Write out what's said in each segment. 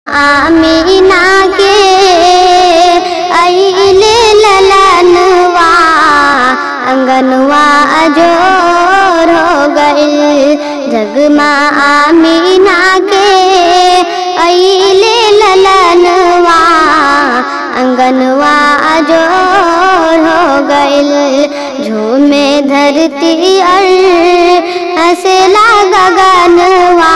Amina के अइले ललनवा अंगनवा अजोर हो गइल जगमा आमीना के अइले ललनवा अंगनवा अजोर हो गइल झूमे धरती और हंसला गगनवा।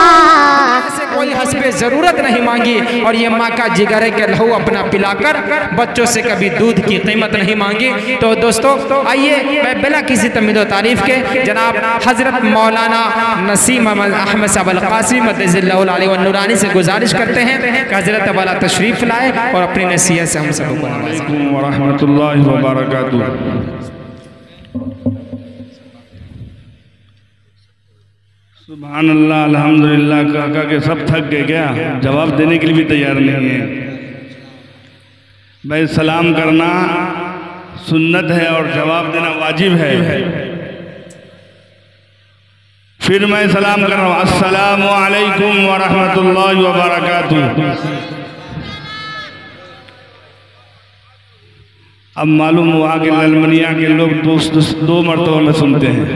कोई हस्बे ज़रूरत नहीं मांगी और ये माँ का जिगर है कि लहू अपना पिलाकर बच्चों से कभी दूध की कीमत नहीं मांगी। तो दोस्तों आइए मैं बिना किसी तमीद व तारीफ के जनाब हज़रत मौलाना नसीम अहमद साहब अल-क़ासिमी मद्दज़िल्लाहुल आली व नूरानी से गुजारिश करते हैं कि हज़रत वाला तशरीफ़ लाए और अपनी नसीहत से हम सबको नवाज़ें। व रहमतुल्लाहि व बरकातुहू। सुभान अल्लाह अल्हम्दुलिल्लाह कह के सब थक गए क्या? जवाब देने के लिए भी तैयार नहीं है। भाई सलाम करना सुन्नत है और जवाब देना वाजिब है। फिर मैं सलाम कर रहा हूँ, अस्सलामु अलैकुम व रहमतुल्लाहि व बरकातुहू। अब मालूम हुआ कि ललमनिया के लोग दो मरतबा में सुनते हैं।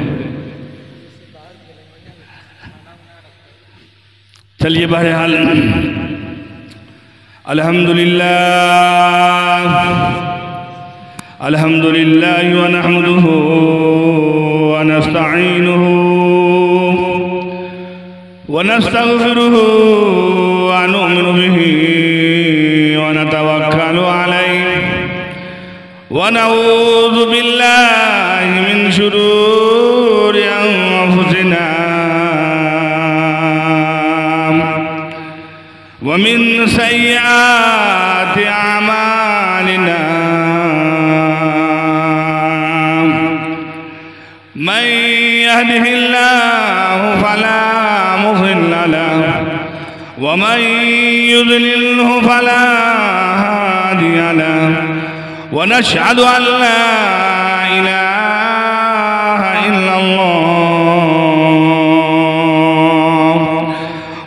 चलिए बहरहाल अल्हम्दुलिल्लाह अल्हम्दुलिल्लाह व नहमदुहु व नस्तईनुहु व नस्तगफिरुहु व नु'मिनु बिही व नतवक्कलु अलैहि व नऊज़ु बिल्लाहि मिन शुरूरि अनफुसिना वमिन सय्याति अमालिना मन यहदिहिल्लाहु फला मुज़िल्ल लहु व मन युज़लिल्हु फला हादिय लहु व नशहदु अन ला इलाहा इल्लल्लाह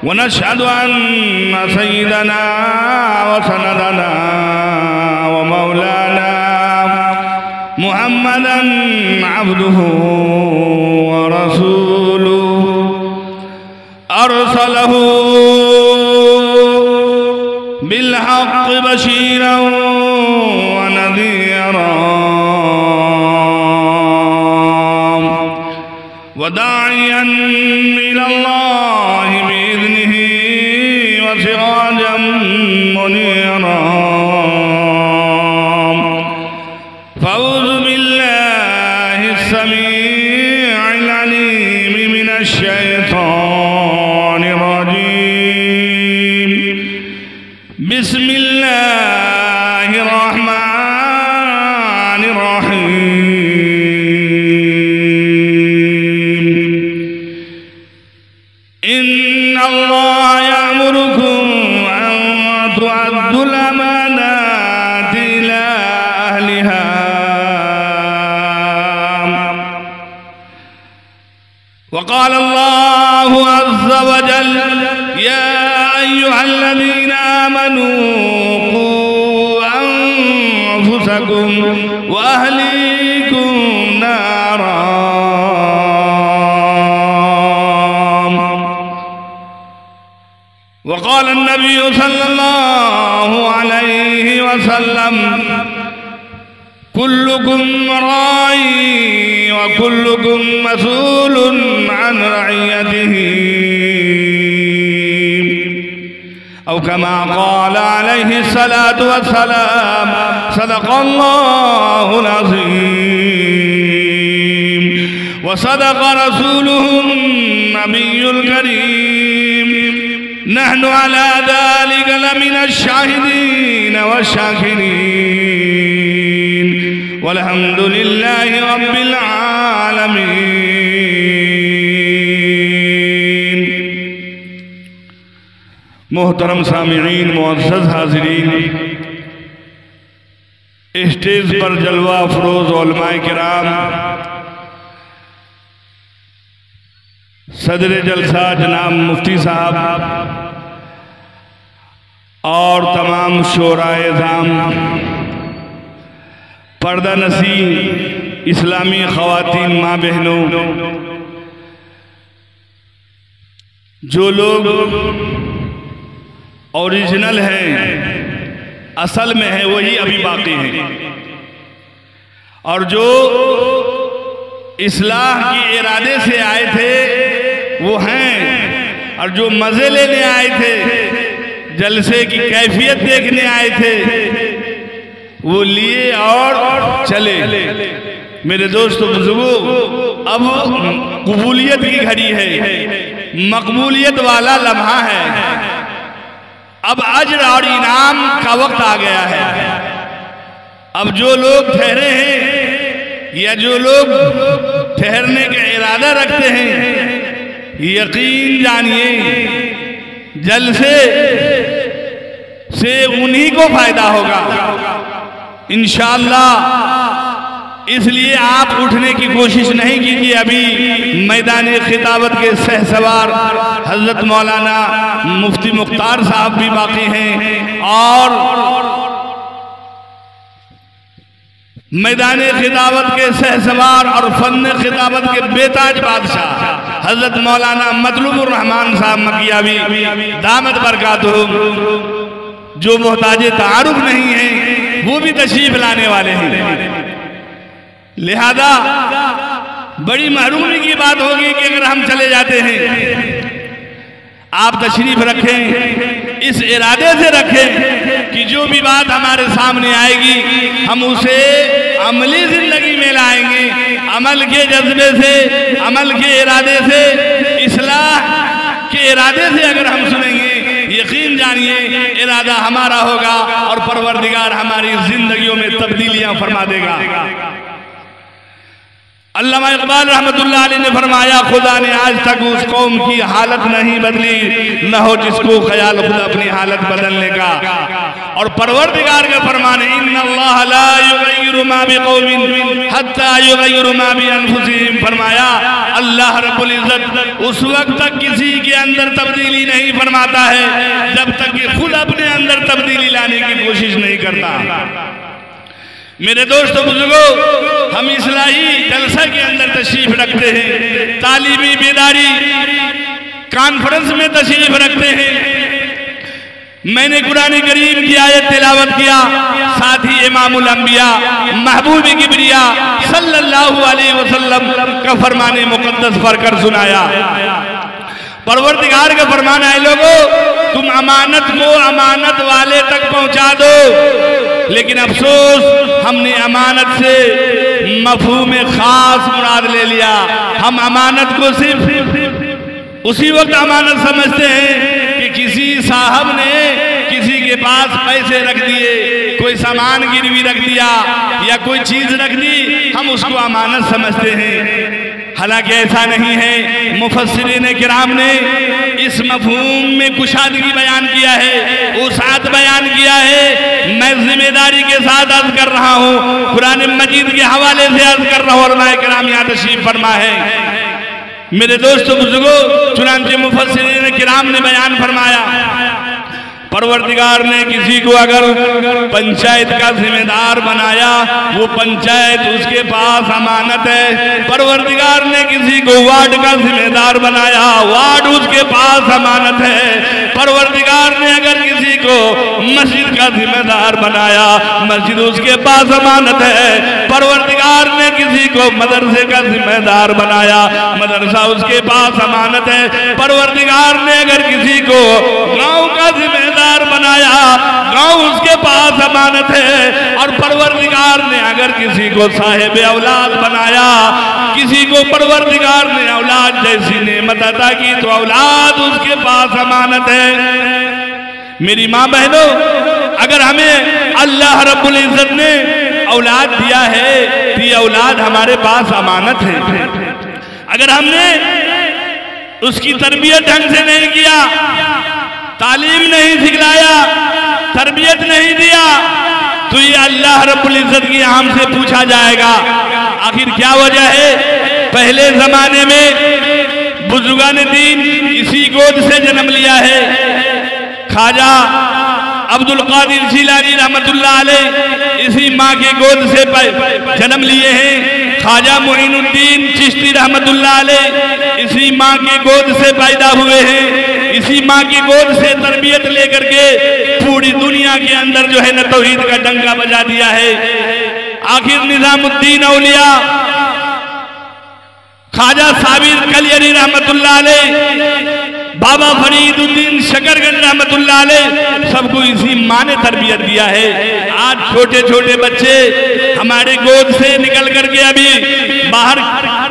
व नशहदु अन्न सय्यदना व सनदना व मौलाना मुहम्मदन अब्दुहु व रसूलुहु अरसलहु बिल हक़्क़ि बशीरन व नज़ीरा व दाइयन इलल्लाहि बिइज़निही व सिराजम मुनीरा। फ़अऊज़ु बिल्लाहि अस्समीइल अलीम मिनश शैतानिर रजीम। बिस्मिल्लाहिर रहमानिर रहीम। इन्नल्लाह यअमुरुकुम अन तुअद्दुल अमानाति इला अहलिहा व क़ाल अल्लाहु अज़्ज़ व जल्ल या अय्युहल्लज़ीना आमनू क़ू अन्फुसकुम व अहलीकुम नारा। वक़ाल नबी सल्लल्लाहु अलैहि वसल्लम कुल्लुकुम राई व कुल्लुकुम मसूलुन अन रइयतिही औ कमा क़ाल अलैहि सलातु वस्सलाम। सदक़ल्लाहुल अज़ीम व सदक़ रसूलुहुन नबियुल करीम। नहनु अला ज़ालिका लमिनश शाहिदीन व शाकिरीन वल्हम्दुलिल्लाहि रब्बिल आलमीन। मोहतरम सामिईन, मुअज़्ज़ज़ हाज़िरीन, स्टेज पर जलवा अफरोज़ उलमाए किराम, सदर जलसा जनाब मुफ्ती साहब और तमाम शोराए ज़ाम, पर्दा नसी इस्लामी ख़वातीन माँ बहनों, जो लोग ओरिजिनल हैं, असल में हैं, वही अभी बाकी हैं, और जो इस्लाह के इरादे से आए थे वो हैं, और जो मज़े लेने आए थे, जलसे की कैफियत देखने आए थे, वो लिए और चले। मेरे दोस्तों बुजुर्गों, अब कबूलियत की घड़ी है, मकबूलियत वाला लम्हा है, अब अजर और इनाम का वक्त आ गया है। अब जो लोग ठहरे हैं या जो लोग ठहरने का इरादा रखते हैं, यकीन जानिए जलसे से उन्हीं को फायदा होगा इंशाअल्लाह। इसलिए आप उठने की कोशिश नहीं कीजिए। अभी मैदान खिताबत के सहसवार हजरत मौलाना मुफ्ती मुख्तार साहब भी बाकी हैं, और मैदान खिताबत के सहसवार और फन खिताबत के बेताज बादशाह हजरत मौलाना मतलुबुर रहमान साहब मकियावी दामत बरकातुहुम, जो मोहताज तारुफ नहीं है, वो भी तशरीफ लाने वाले हैं। लिहाजा बड़ी महरूमी की बात होगी कि अगर हम चले जाते हैं, आप तशरीफ रखें, इस इरादे से रखें कि जो भी बात हमारे सामने आएगी हम उसे अमली जिंदगी में लाएंगे, अमल के जज्बे से, अमल के इरादे से, इस्लाह के इरादे से अगर हम सुनेंगे, यकीन जानिए इरादा हमारा होगा और परवरदिगार हमारी जिंदगियों में तब्दीलियां फरमा देगा। अल्लामा इकबाल रहमतुल्लाह अलैह ने फरमाया, खुदा ने आज तक उस कौम की हालत नहीं बदली, न हो जिसको ख्याल खुद अपनी हालत बदलने का। और परवरदिगार का फरमान है, इन्नल्लाह ला युगय्यिरु मा बिकौमिन हत्ता युगय्यिरु मा बिअनफुसिहिम। फरमाया अल्लाह रब्बुल इज्जत उस वक्त तक किसी के अंदर तब्दीली नहीं फरमाता है जब तक कि खुद अपने अंदर तब्दीली लाने की कोशिश नहीं करता। मेरे दोस्तों बुजुर्गों, हम इस्लाही जलसा के अंदर तशरीफ रखते हैं, तालीमी बेदारी कॉन्फ्रेंस में तशरीफ रखते हैं। मैंने कुरान करीम की आयत तिलावत किया, साथ ही इमामुल अंबिया महबूब किबरिया सल्लल्लाहु अलैहि वसल्लम का फरमाने मुकद्दस पढ़कर सुनाया। परवरदिगार का फरमान है, लोगों तुम अमानत को अमानत वाले तक पहुंचा दो, लेकिन अफसोस हमने अमानत से मफहूम खास मुराद ले लिया। हम अमानत को सिर्फ उसी वक्त अमानत समझते हैं कि किसी साहब ने किसी के पास पैसे रख दिए, कोई सामान गिरवी रख दिया या कोई चीज रख दी, हम उसको अमानत समझते हैं। हालांकि ऐसा नहीं है। मुफस्सिरीन किराम ने इस मफहूम में कुशादगी बयान किया है, उसात बयान किया है। मैं जिम्मेदारी के साथ अर्ज कर रहा हूँ, कुरान मजीद के हवाले से अर्ज कर रहा हूँ, और मैं किराम यहाँ तशरीफ फरमा है। मेरे दोस्तों बुजुर्गों, चुनांचे मुफस्सिरीन किराम ने बयान फरमाया, परवरदिगार ने किसी को अगर पंचायत का जिम्मेदार बनाया, वो पंचायत उसके पास अमानत है। परवरदिगार ने किसी को वार्ड का जिम्मेदार बनाया, वार्ड उसके पास अमानत है। परवरदिगार ने अगर किसी को मस्जिद का जिम्मेदार बनाया, मस्जिद उसके पास अमानत है। परवरदिगार ने किसी को मदरसे का जिम्मेदार बनाया, मदरसा उसके पास अमानत है। परवरदिगार ने अगर किसी को गांव का जिम्मेदार बनाया, गांव उसके पास अमानत है। और परवरदिगार ने अगर किसी को साहिब औलाद बनाया, किसी को परवरदिगार ने औलाद जैसी नेमत अता की, तो औलाद उसके पास अमानत है। मेरी माँ बहनों, अगर हमें अल्लाह रब्बुल इज्जत ने औलाद दिया है तो ये औलाद हमारे पास अमानत है। अगर हमने उसकी तरबियत ढंग से नहीं किया, तालीम नहीं सिखलाया, तरबियत नहीं दिया, तो ये अल्लाह रब्बुल इज्जत की हमसे पूछा जाएगा। आखिर क्या वजह है? पहले जमाने में बुजुर्गान दीन इसी गोद से जन्म लिया है। ख्वाजा अब्दुल कादिर जिलानी रहमतुल्लाह अलैह इसी माँ के गोद से जन्म लिए हैं। ख्वाजा मोइनुद्दीन चिश्ती रहमतुल्लाह अलैह इसी माँ के गोद से पैदा हुए हैं। इसी माँ की गोद से तरबियत लेकर के पूरी दुनिया के अंदर जो है न तौहीद का डंका बजा दिया है। आखिर निजामुद्दीन औलिया ख्वाजा साबिर कलियरी रहमतुल्लाह अलैह, बाबा फरीदुद्दीन शकरगंज रहमतुल्लाह अलैह, सबको इसी माँ ने तरबियत दिया है। आज छोटे छोटे बच्चे हमारे गोद से निकल करके अभी बाहर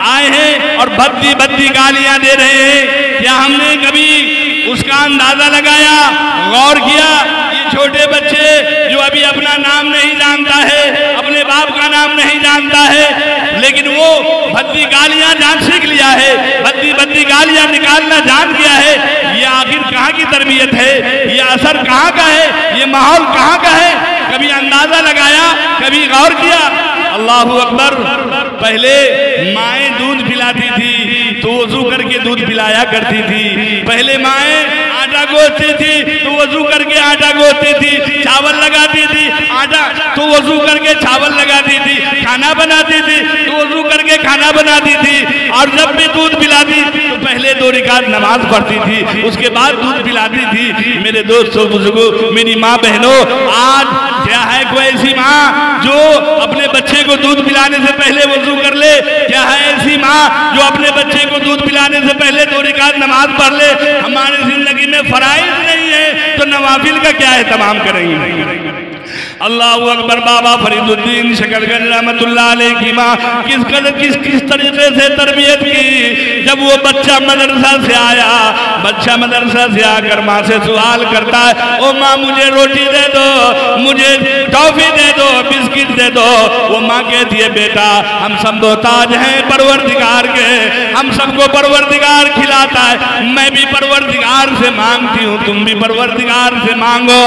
आए हैं और भद्दी भद्दी गालियां दे रहे हैं। क्या हमने कभी उसका अंदाजा लगाया, गौर किया? ये छोटे बच्चे जो अभी अपना नाम नहीं जानता है, अपने बाप का नाम नहीं जानता है, लेकिन वो भद्दी गालियां जान सीख लिया है, भद्दी भद्दी गालियां निकालना जान गया है। ये आखिर कहाँ की तरबियत है? ये असर कहाँ का है? ये माहौल कहाँ का है? कभी अंदाजा लगाया, कभी गौर किया? अल्लाहु अकबर। पहले माएँ दूध पिलाती थी तो वजू करके दूध पिलाया करती थी। पहले माएँ आटा गोदती थी तो वजू करके आटा गोदती थी। चावल लगाती थी आटा तो वजू करके चावल लगाती थी। खाना बनाती थी तो वजू करके खाना बनाती थी। और जब भी दूध पिलाती तो पहले 2 रकात नमाज पढ़ती थी, उसके बाद दूध पिलाती थी। मेरे दोस्तों, बुजुर्गों, मेरी माँ बहनों, आज क्या है कोई ऐसी माँ जो अपने बच्चे को दूध पिलाने से पहले वजू कर ले? क्या है ऐसी माँ जो अपने बच्चे को दूध पिलाने से पहले 2 रकात नमाज पढ़ ले? हमारी जिंदगी में फराइज नहीं है तो नवाफिल का क्या एहतमाम करेंगे? अल्लाहु अकबर। बाबा फरीदुद्दीन शकरगंज रहमतुल्लाह अलैह की माँ किस तरीके से तरबियत की। जब वो बच्चा मदरसा से आया, बच्चा मदरसा से आकर माँ से सवाल करता है, ओ माँ मुझे रोटी दे दो, मुझे टॉफी दे दो, बिस्किट दे दो। वो माँ कहती है, बेटा हम सब मोहताज हैं परवरदिगार के, हम सबको परवरदिगार खिलाता है, मैं भी परवरदिगार से मांगती हूँ, तुम भी परवरदिगार से मांगो।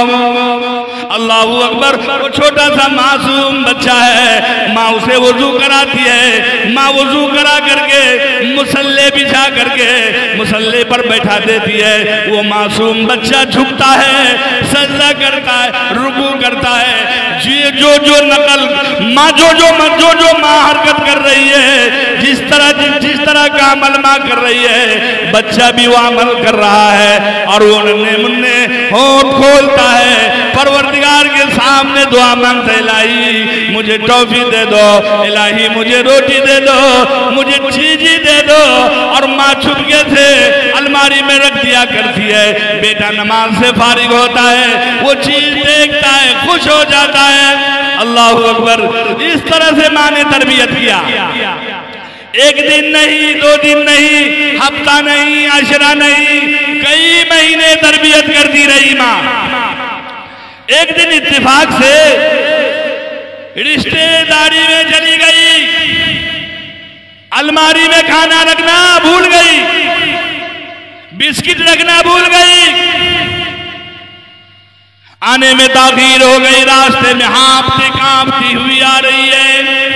अल्लाहु अकबर। वो छोटा सा मासूम बच्चा है, माँ उसे वजू कराती है। माँ वजू करा करके मुसल्ले बिछा करके मुसल्ले पर बैठा देती है। वो मासूम बच्चा झुकता है, सजदा करता है, रुकू करता है। जो नकल माँ जो माँ हरकत कर रही है, जिस तरह का अमल माँ कर रही है, बच्चा भी वो अमल कर रहा है। और वो नन्हे मुन्ने होंठ खोलता है, परवरदिगार के सामने दुआ मांगता है, इलाही मुझे टॉफी दे दो, इलाही मुझे रोटी दे दो, मुझे चीज़ी दे दो। और माँ छुपके से अलमारी में रख दिया करती है। बेटा नमाज से फारिग होता है, वो चीज देखता है, खुश हो जाता है। अल्लाहु अकबर। इस तरह से माँ ने तरबियत किया। 1 दिन नहीं, 2 दिन नहीं, हफ्ता नहीं, अशरा नहीं, कई महीने तरबियत करती रही माँ। एक दिन इत्तेफाक से रिश्तेदारी में चली गई, अलमारी में खाना रखना भूल गई, बिस्किट रखना भूल गई। आने में ताखीर हो गई, रास्ते में हाँफते कांपती हुई आ रही है।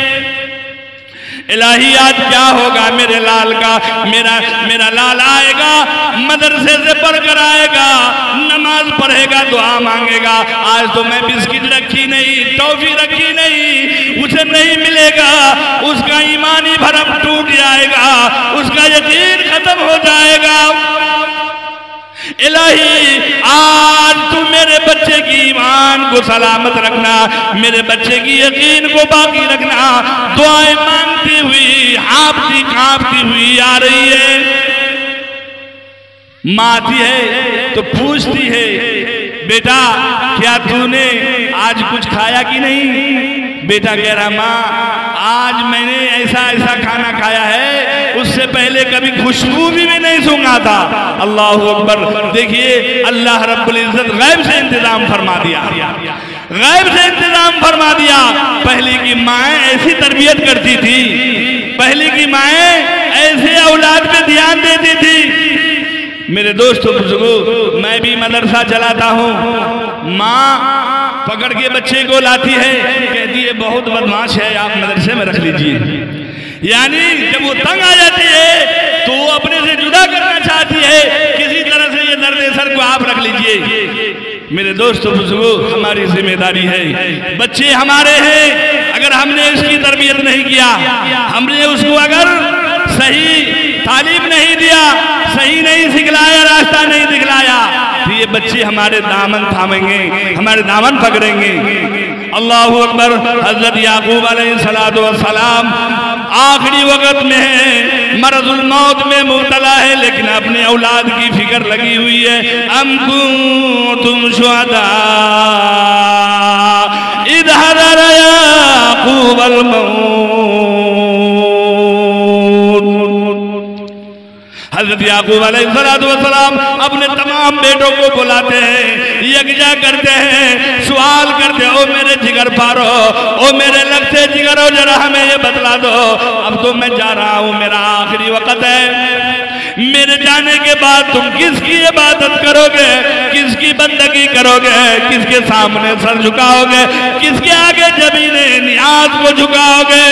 इलाही आज क्या होगा मेरे लाल का? मेरा लाल आएगा, मदरसे से पढ़कर आएगा, नमाज पढ़ेगा, दुआ मांगेगा। आज तो मैं बिस्किट रखी नहीं, टॉफी रखी नहीं, उसे नहीं मिलेगा। उसका ईमानी भरम टूट जाएगा, उसका यकीन खत्म हो जाएगा। इलाही आज तू मेरे बच्चे की ईमान को सलामत रखना, मेरे बच्चे की यकीन को बाकी रखना। दुआएं मांगती हुई, हाँफती कांपती हुई आ रही है। माँ आती है तो पूछती है, बेटा क्या तूने आज कुछ खाया कि नहीं? बेटा कह रहा, माँ आज मैंने ऐसा खाना खाया है, उससे पहले कभी खुशबू भी मैं नहीं सूंघा था। अल्लाहु अकबर। देखिए अल्लाह रब्बुल इज्जत गैब से इंतजाम फरमा दिया, गैब से इंतजाम फरमा दिया। पहले की माएँ ऐसी तरबियत करती थी, पहले की माएँ ऐसे औलाद पे ध्यान देती थी। मेरे दोस्तों बुजुर्गों, मैं भी मदरसा चलाता हूँ। माँ पकड़ के बच्चे को लाती है, कहती है बहुत बदमाश है, आप मदरसे में रख लीजिए। यानी जब वो तंग आ जाती है तो वो अपने से जुदा करना चाहती है, किसी तरह से ये दर्द सर को आप रख लीजिए। मेरे दोस्तों बुजुर्गों, हमारी जिम्मेदारी है, बच्चे हमारे हैं, अगर हमने उसकी तरबियत नहीं किया, हमने उसको अगर सही तालीम नहीं दिया, सही नहीं सिखलाया, रास्ता नहीं दिखलाया, तो ये बच्चे हमारे दामन थामेंगे, हमारे दामन पकड़ेंगे। अल्लाहु अकबर। हजरत याकूब अलैहिस्सलातु वस्सलाम आखिरी वक्त में है, मरजुल मौत में मुब्तला है, लेकिन अपने औलाद की फिक्र लगी हुई है। अम कुंतुम शुहदा इज़ हज़रा याकूब अल हजरत याकूब अलैहिस्सलाम अपने तमाम बेटों को बुलाते हैं, यकजा करते हैं, सवाल करते हैं, ओ मेरे जिगर पारो, ओ मेरे लगते जिगरो, जरा हमें ये बतला दो, अब तो मैं जा रहा हूँ, मेरा आखिरी वक्त है, मेरे जाने के बाद तुम किसकी इबादत करोगे, किसकी बंदगी करोगे, किसके सामने सर झुकाओगे, किसके आगे जमीने नियाज को झुकाओगे।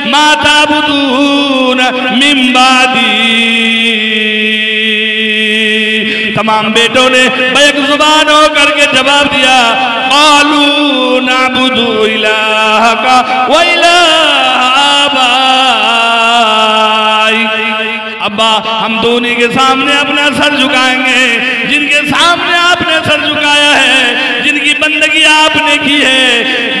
माता बुदून मिम्बादी। तमाम बेटों ने बैक जुबान होकर के जवाब दिया, कालू नाबुदु इलाहका व इलाह आबाई। अब्बा, हम तो उन्हीं के सामने अपना सर झुकाएंगे जिनके सामने आपने सर झुकाया है, जिनकी बंदगी आपने की है,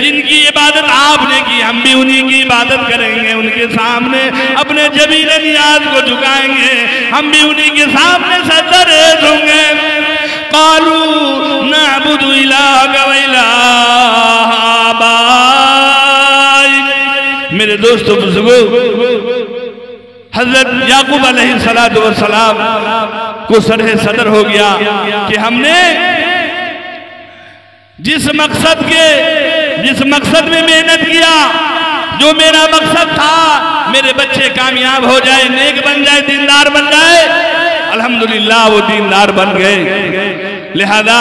जिनकी इबादत आपने की, हम भी उन्हीं की इबादत करेंगे, उनके सामने अपने जबील नियाज को झुकाएंगे, हम भी उन्हीं के सामने सजदे होंगे। कालू नाबुदु इलाहा व इलाह आबाई। मेरे दोस्तों बुजुर्गों, हजरत याकूब अलैहिस्सलातु वस्सलाम को सरह सदर हो गया कि हमने जिस मकसद में मेहनत किया, जो मेरा मकसद था, मेरे बच्चे कामयाब हो जाए, नेक बन जाए, दीनदार बन जाए, अल्हम्दुलिल्लाह वो दीनदार बन गए। लिहाजा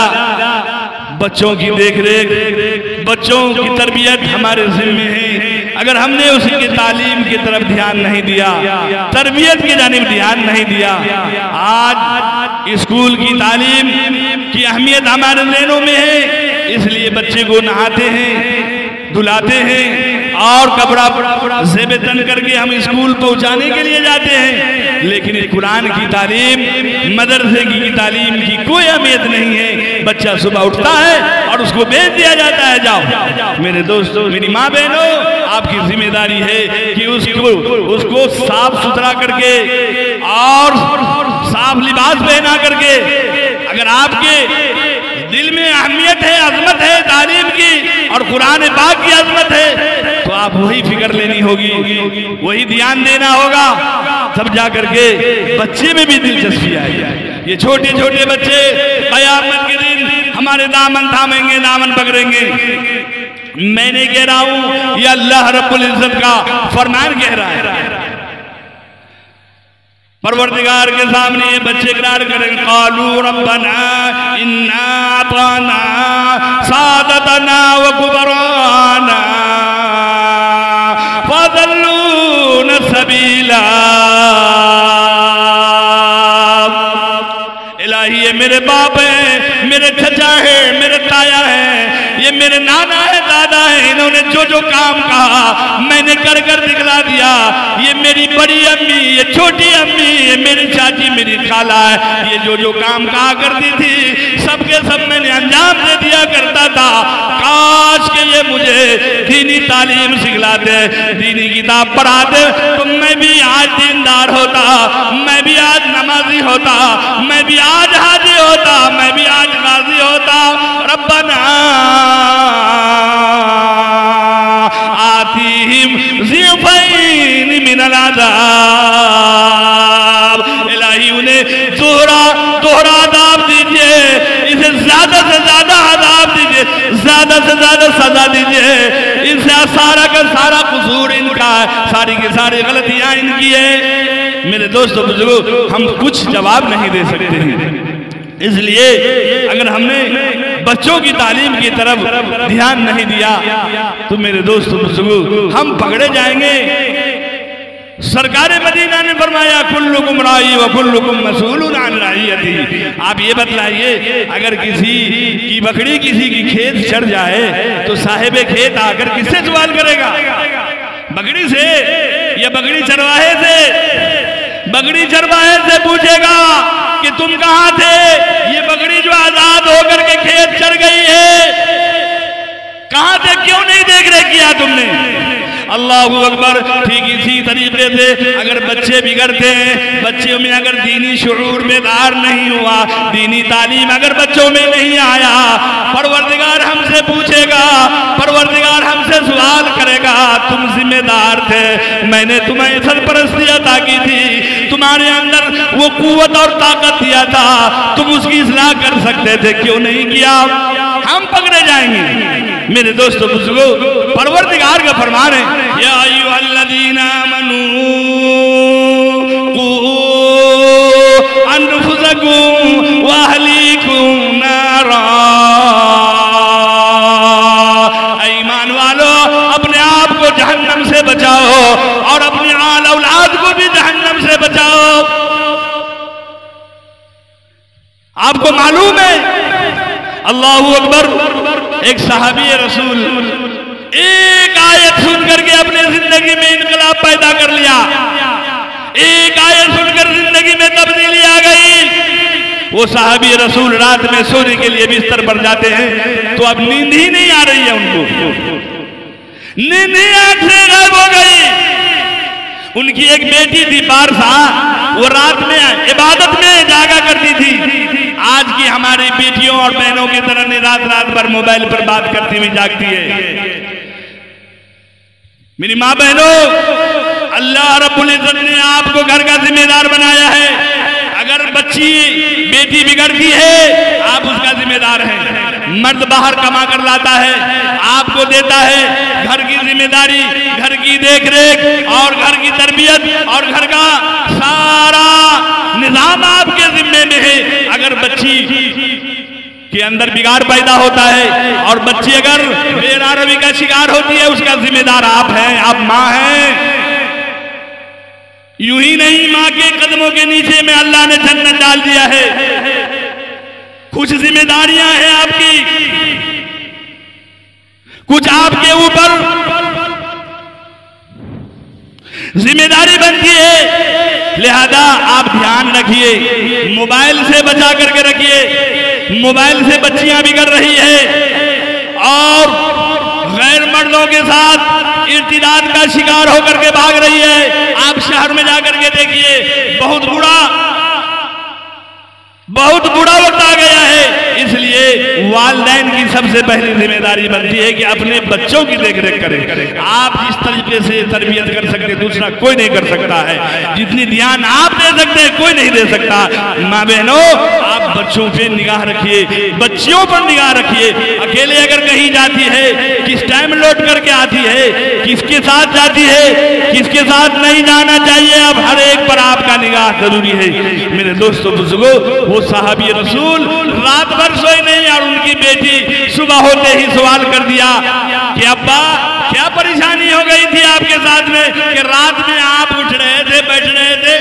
बच्चों की देखरेख, बच्चों की तरबियत हमारे जिम्मे है। अगर हमने उसकी तालीम की तरफ ध्यान नहीं दिया, तरबियत की जानिब ध्यान नहीं दिया, आज स्कूल की तालीम की अहमियत हमारे ज़हनों में है, इसलिए बच्चे को नहाते हैं, धुलाते हैं और कपड़ा ज़ेब तन करके हम स्कूल पहुंचाने के लिए जाते हैं, लेकिन कुरान की तालीम, मदरसे की तालीम की कोई अहमियत नहीं है। बच्चा सुबह उठता है और उसको भेज दिया जाता है, जाओ। मेरे दोस्तों, मेरी माँ बहनों, आपकी जिम्मेदारी है कि उसको साफ सुथरा करके और साफ लिबास पहना करके, अगर आपके दिल में अहमियत है, अजमत है तालीम की और कुरान पाक की अजमत है, तो आप वही फिक्र लेनी होगी, वही ध्यान देना होगा, तब जा करके बच्चे में भी दिलचस्पी आएगी। ये छोटे छोटे बच्चे क़यामत के दिन हमारे दामन थामेंगे, दामन पकड़ेंगे। मैं नहीं कह रहा हूं, ये अल्लाह रब्बुल इज्जत का फरमान कह रहा है। परवरदिगार के सामने ये बच्चे इकरार करें, कालू रब्बना इन्ना अताना सादतना व कुबराना फदल्लूना सबीला। इलाही, ये मेरे बाप है, मेरे चचा है, मेरे ताया है, ये मेरे नाना है, दादा है, इन्होंने जो जो काम कहा मैंने कर कर दिखला दिया। ये मेरी बड़ी अम्मी, ये छोटी अम्मी, ये मेरी चाची, मेरी खाला है, ये जो जो काम कहा करती थी सबके सब मैंने अंजाम दे दिया करता था। काश के ये मुझे दीनी तालीम सिखलाते, दीनी किताब पढ़ाते, तो मैं भी आज दीनदार होता, मैं भी आज नमाजी होता, मैं भी आज हाजी होता, मैं भी आज गाजी होता। रब्बना आतिहिम ज़िफ़ैन मिनल अज़ाब। इलाही, उन्हें दोहरा अज़ाब दीजिए, इसे ज्यादा से ज्यादा अज़ाब दीजिए, ज्यादा से ज्यादा सजा दीजिए। इनसे सारा का सारा कसूर इनका है, सारी की सारी गलतियां इनकी है। मेरे दोस्तों बुजुर्गों, हम कुछ जवाब नहीं दे सकते हैं, इसलिए अगर हमने बच्चों की तालीम की तरफ ध्यान नहीं दिया तो मेरे दोस्तों बुजुर्गों, हम पकड़े जाएंगे सरकार मदीना ने फरमाया कुल्लुकुम राई व कुल्लुकुम मसूलुन अन रइयती। आप ये बतलाइए, अगर किसी की बकरी किसी की खेत चढ़ जाए तो साहिब खेत आकर किससे सवाल करेगा? बकरी से या बकरी चरवाहे से? बकरी चरवाहे से पूछेगा कि तुम कहां थे? ये बकरी जो आजाद होकर के खेत चढ़ गई है, कहां थे? क्यों नहीं देख रेख किया तुमने? अल्लाहू अकबर। ठीक इसी तरीके से अगर बच्चे बिगड़ते हैं, बच्चों में अगर दीनी शुऊर बेदार नहीं हुआ, दीनी तालीम अगर बच्चों में नहीं आया, परवरदिगार हमसे पूछेगा, परवरदिगार हमसे सवाल करेगा, तुम जिम्मेदार थे, मैंने तुम्हें सरपरस्ती अता की थी, तुम्हारे अंदर वो कुव्वत और ताकत दिया था, तुम उसकी इस्लाह कर सकते थे, क्यों नहीं किया? हम पकड़े जाएंगे। मेरे दोस्तों बुजुर्गों, परवरदिगार का फरमान है, या अय्युहल्लज़ीना आमनू कू अनफुसकुम व अहलीकुम नारा। ईमान वालों, अपने आप को जहन्नम से बचाओ और अपनी आल औलाद को भी जहन्नम से बचाओ। आपको मालूम है, अल्लाहू अकबर, एक सहाबी रसूल एक आयत सुनकर के अपने जिंदगी में इनकलाब पैदा कर लिया। एक आयत सुनकर जिंदगी में तब्दीली आ गई। वो सहाबी रसूल रात में सोने के लिए बिस्तर पर जाते हैं तो अब नींद ही नहीं आ रही है उनको, नींद ही आंख से गायब हो गई। उनकी एक बेटी थी बारसा, वो रात में इबादत में जागा करती थी। आज की हमारी बेटियों और बहनों की तरह नहीं रात रात भर मोबाइल पर बात करती हुई जागती है। मेरी माँ बहनों, अल्लाह रब्बुल इज्जत ने आपको घर का जिम्मेदार बनाया है। अगर बच्ची बेटी बिगड़ती है, आप उसका जिम्मेदार हैं। मर्द बाहर कमा कर लाता है, आपको देता है घर की जिम्मेदारी, घर की देखरेख और घर की तरबियत और घर का सारा निजाम आपके जिम्मे में है। अगर बच्ची के अंदर बिगाड़ पैदा होता है और बच्ची अगर बेरारवी का शिकार होती है, उसका जिम्मेदार आप हैं, आप माँ हैं। यूं ही नहीं, माँ के कदमों के नीचे में अल्लाह ने जन्नत डाल दिया है। कुछ जिम्मेदारियां हैं आपकी, कुछ आपके ऊपर जिम्मेदारी बनती है, लिहाजा आप ध्यान रखिए, मोबाइल से बचा करके रखिए। मोबाइल से बच्चियां बिगड़ रही है और गैर मर्दों के साथ इर्तिदाद का शिकार होकर के भाग रही है। आप शहर में जाकर के देखिए, बहुत बुरा वक्त आ गया है। इसलिए वालिदैन की सबसे पहली जिम्मेदारी बनती है कि अपने बच्चों की देखरेख करें। आप जिस तरीके से तरबियत कर सकते हैं, दूसरा कोई नहीं कर सकता है। जितनी ध्यान आप दे सकते हैं, कोई नहीं दे सकता। माँ बहनों, आप बच्चों पे निगाह रखिए, बच्चियों पर निगाह रखिए। अकेले अगर कहीं जाती है, किस टाइम लौट करके आती है, किसके साथ जाती है, किसके साथ नहीं जाना चाहिए, अब हर एक पर आपका निगाह जरूरी है। मेरे दोस्तों बुजुर्गों, वो साहबी रसूल रात भर सोई नहीं और उनकी बेटी सुबह होते ही सवाल कर दिया कि अब्बा क्या परेशानी हो गई थी आपके साथ में कि रात में आप उठ रहे थे, बैठ रहे थे।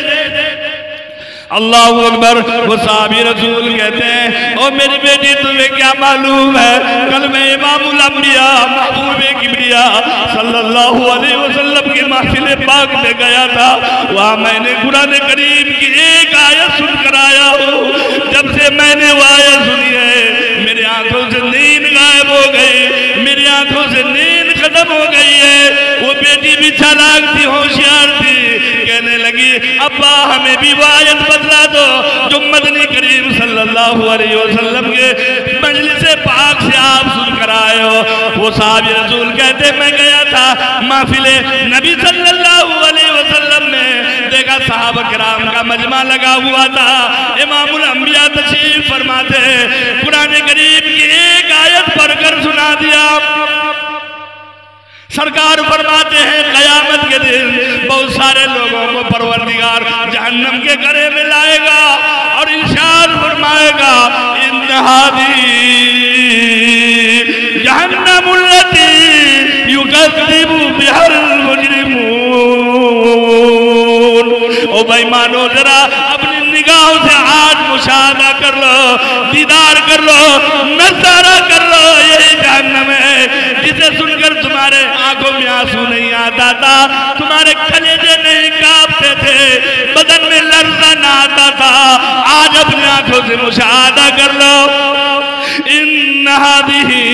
अल्लाहू अकबर। वो साहबी रसूल कहते हैं, ओ मेरी बेटी तुम्हें क्या मालूम है, कल मैं इमामुल अंबिया महबूबे किबरिया सल्लल्लाहु अलैहि वसल्लम की महफिल पाक में गया था। वहाँ मैंने कुरान करीम की एक आयत सुनकर आया हूँ। जब से मैंने वो आयत सुनी है, मेरे आंखों से नींद गायब हो गई, मेरी आंखों से नींद खत्म हो गई है। वो बेटी भी चालाक थी, होशियार थी, कहने लगी अब्बा हमें भी वो आयत बतला दो जो मदनी करीम सल्लल्लाहु अलैहि वसल्लम के मजलिस पाक से आप सुनकर आए हो। वो साहब रसूल कहते, मैं गया था महफिल नबी सल्लल्लाहु अलैहि वसल्लम में, देखा साहब किराम का मजमा लगा हुआ था, इमामुल अंबिया तशरीफ फरमाते, कुरान करीम की एक आयत पढ़कर सुना दिया। सरकार फरमाते हैं कयामत के दिन बहुत सारे लोगों को परवरदिगार जहन्नम के गड्ढे में लाएगा और इरशाद फरमाएगा, इन्नहादी जहन्नमुल्लती युकज़्ज़िबु बिहल मुजरिमून। बेईमानो जरा अपनी निगाहों से आज मुशाहदा कर लो, दीदार कर लो, नज़ारा कर लो। यही जहन्नम है जिसे सुनकर तुम्हारे आंखों में आंसू नहीं आता था, तुम्हारे कलेजे नहीं कांपते थे, बदन में लर्जा ना आता था। आज अपनी आंखों से मुशाहदा कर लो। इन्न हादिही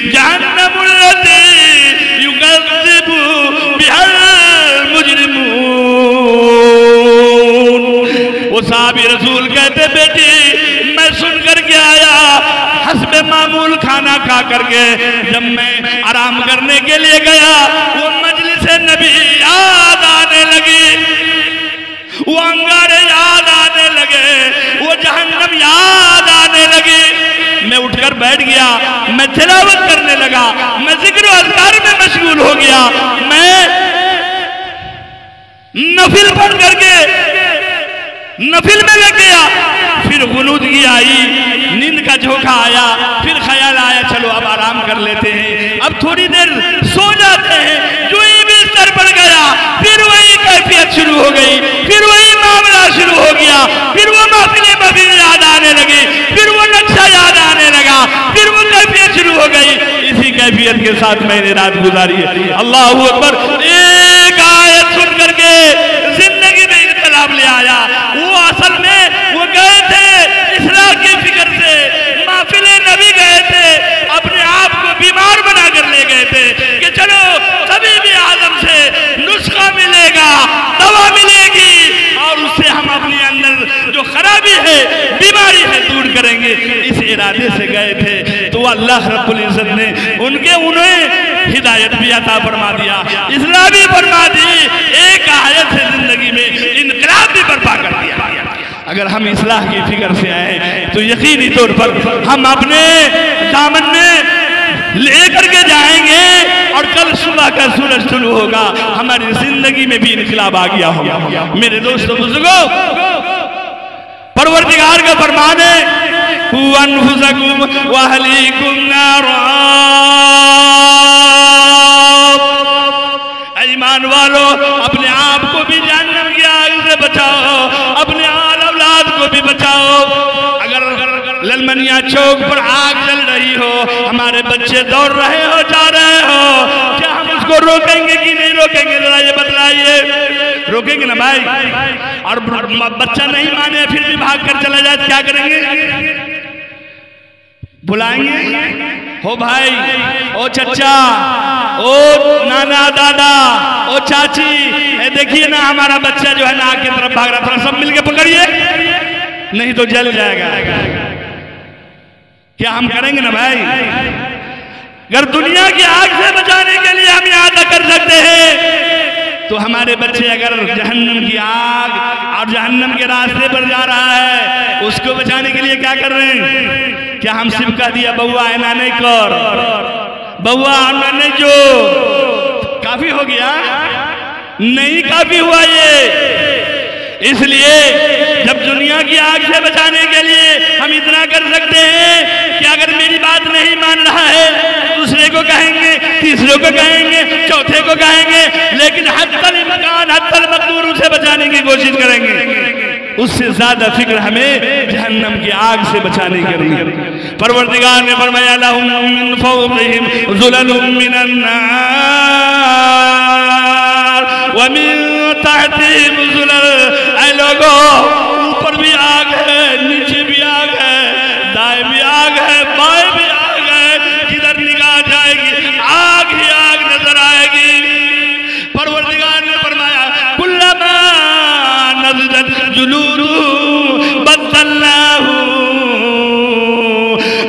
जहन्नमुल लती युकज़्ज़िबु बिहल मुजरिमून। वो साहबी रसूल कहते बेटी मैं सुन करके आया, हस्बे मामूल खाना खा करके जब मैं आराम करने के लिए गया, वो मजलिस नबी याद आने लगी, वो अंगारे याद आने लगे, वो जहन्नम याद आने लगी। मैं उठकर बैठ गया, मैं तिलावत करने लगा, मैं जिक्र अज़कार में मशगूल हो गया, मैं नफिल पढ़ करके नफिल में लग गया। फिर गुनूदगी आई, नींद का झोंका आया, फिर ख्याल आया चलो अब आराम कर लेते हैं, अब थोड़ी देर सो जाते हैं। जो ही बिस्तर पड़ गया फिर वही कैफियत शुरू हो गई, फिर वही मामला शुरू हो गया, फिर वो महफिल याद आने लगी, फिर वो नक्शा याद आने लगा, फिर वो कैफियत शुरू हो गई। इसी कैफियत के साथ मैंने रात गुजारी है। अल्लाह अकबर। एक आयत सुन करके जिंदगी में इनकलाब ले आया। वो असल में वो गए थे इस्लाह की फिक्र से, महफिले नबी गए थे, अपने आप को बीमार बनाकर ले गए थे कि चलो सभी भी आलम से नुस्खा मिलेगा, दवा मिलेगी और उससे हम अपने अंदर जो खराबी है, बीमारी है, दूर करेंगे। इस इरादे से गए थे तो अल्लाह रब्बुल इज्जत ने उन्हें हिदायत भी अता फरमा दिया, इस्लाह भी फरमा दी, एक आयत से जिंदगी में इनकलाब भी बर्पा कर दिया। अगर हम इस्लाह की फिक्र से आए तो यकीनी तौर पर हम अपने दामन में लेकर के जाएंगे और कल सुबह का सूरज शुरू होगा, हमारी जिंदगी में भी इनकलाब आ गया होगा। मेरे दोस्तों बुजुर्गों, परवरदिगार का फरमान है कू अनफुसकुम व अहलीकुम नारा। ईमान वालों अपने आप को भी जहन्नम की आग से बचाओ, अपने आल औलाद को भी बचाओ। अगर ललमनिया चौक पर आग जल रही हो, हमारे बच्चे दौड़ रहे हो, जा रहे हो, क्या हम उसको रोकेंगे कि नहीं रोकेंगे? जरा ये बतलाइए। रोकेंगे ना भाई? और बच्चा नहीं माने फिर भी भाग कर चला जाए, क्या करेंगे? बुलाएंगे हो भाई, ओ चचा, ओ नाना, दादा, ओ चाची, देखिए ना हमारा बच्चा जो है ना आग की तरफ भाग रहा, थोड़ा सब मिलके पकड़िए, नहीं तो जल जाएगा। क्या हम करेंगे ना भाई? अगर दुनिया की आग से बचाने के लिए हम यहाँ तक कर सकते हैं तो हमारे बच्चे अगर जहन्नम की आग और जहन्नम के रास्ते पर जा रहा है, उसको बचाने के लिए क्या कर रहे हैं? क्या हम सिर्फ कह दिया बउआ ऐना नहीं कर, बउआ ऐना नहीं जो, काफी हो गया? नहीं काफी हुआ ये। इसलिए जब दुनिया की आग से बचाने के लिए हम इतना कर सकते हैं कि अगर मेरी बात नहीं मान रहा है, दूसरे को कहेंगे, तीसरे को कहेंगे, चौथे को कहेंगे, लेकिन हत्तल मकान हत्तल मकदूर उसे बचाने की कोशिश करेंगे। उससे ज्यादा फिक्र हमें जहन्नम की आग से बचाने की करनी है। परवरदिगार ने फरमाया लहुम मिन फौक़िहिम ज़ुललुम मिनन नार व मिन तहतिहिम ज़ुलल। ऐ लोगों, ऊपर भी आग है, नीचे भी आग है, दाएं भी आग है, बाएं भी आग है, जिधर निगाह जाएगी आग ही आग नजर आएगी। परवरदिगार ने फरमाया कुल्लमा नज़जत जुलूदुहुम बद्दलनाहु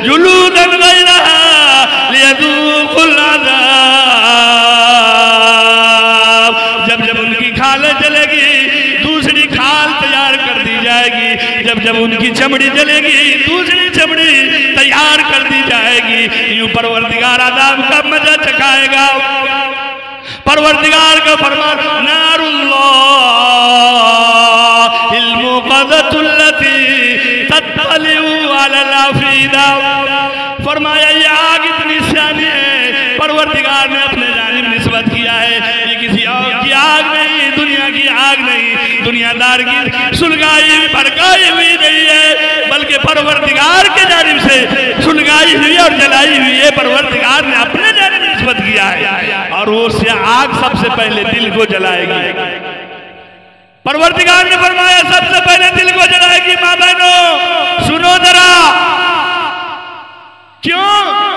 जुलूदन गैरहा लियज़ूक़ुल अज़ाब। जब जब उनकी खालें जलेगी दूसरी खाल तैयार कर दी जाएगी, जब जब उनकी चमड़ी जलेगी दूसरी चमड़ी तैयार कर दी जाएगी। यूं परवरदिगार अज़ाब का मजा चखाएगा। परवरदिगार का फरमान नारुल्लाहिल मुक़द्दतुल्लती तत्तलिउ अलल अफ़ीदा। फरमाया ये आग इतनी सियानी है, परवरदिगार ने अपने जानिब निस्बत किया है, ये किसी और की आग नहीं, दुनिया की आग नहीं, दुनियादार की सुलगाई भड़काई हुई नहीं है, बल्कि परवरदिगार के जानिब से सुलगाई हुई और जलाई हुई है। परवरदिगार ने अपने जानिब निस्बत किया है और वो से आग सबसे पहले दिल को जलाएगी। परवरदिगार ने फरमाया सबसे पहले दिल को जलाएगी। माँ बहनों सुनो जरा, क्यों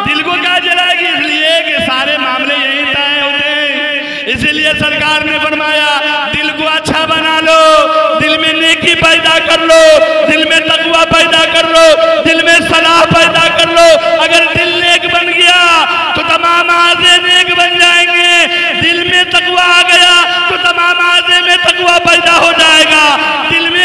दिल को क्या जलाएगी? इसलिए कि सारे मामले यही तय होते हैं। इसीलिए सरकार ने फरमाया दिल को अच्छा बना लो, दिल में नेकी पैदा कर लो, दिल में तकवा पैदा कर लो, दिल में सलाह पैदा कर लो। अगर दिल नेक बन गया तो तमाम आज़े नेक बन जाएंगे। दिल में तकवा आ गया तो तमाम आज़े में तकवा पैदा हो जाएगा। दिल में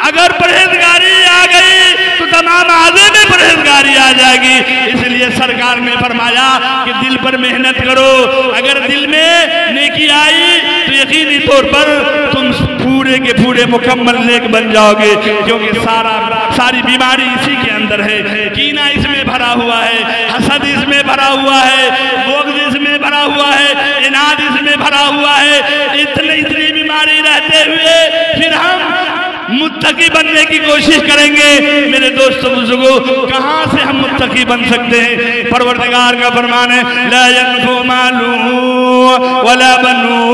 अगर परहेजगारी आ गई तो तमाम आज़े में परहेजगारी आ जाएगी। इसलिए सरकार ने फरमाया कि दिल पर मेहनत करो। अगर दिल में नेकी आई तो यकीनी तौर पर तुम पूरे के पूरे मुकम्मल नेक बन जाओगे, क्योंकि सारी बीमारी इसी के अंदर है। कीना इसमें भरा हुआ है, हसद इसमें भरा हुआ है, बुग़्ज़ इसमें भरा हुआ है, इनाद इसमें भरा हुआ है। इतनी बीमारी रहते हुए फिर हम मुत्तकी बनने की कोशिश करेंगे। मेरे दोस्तों बुजुर्गों, कहाँ से हम मुत्तकी बन सकते हैं? परवरदिगार का फरमान है ला यनफु मालू वला बनून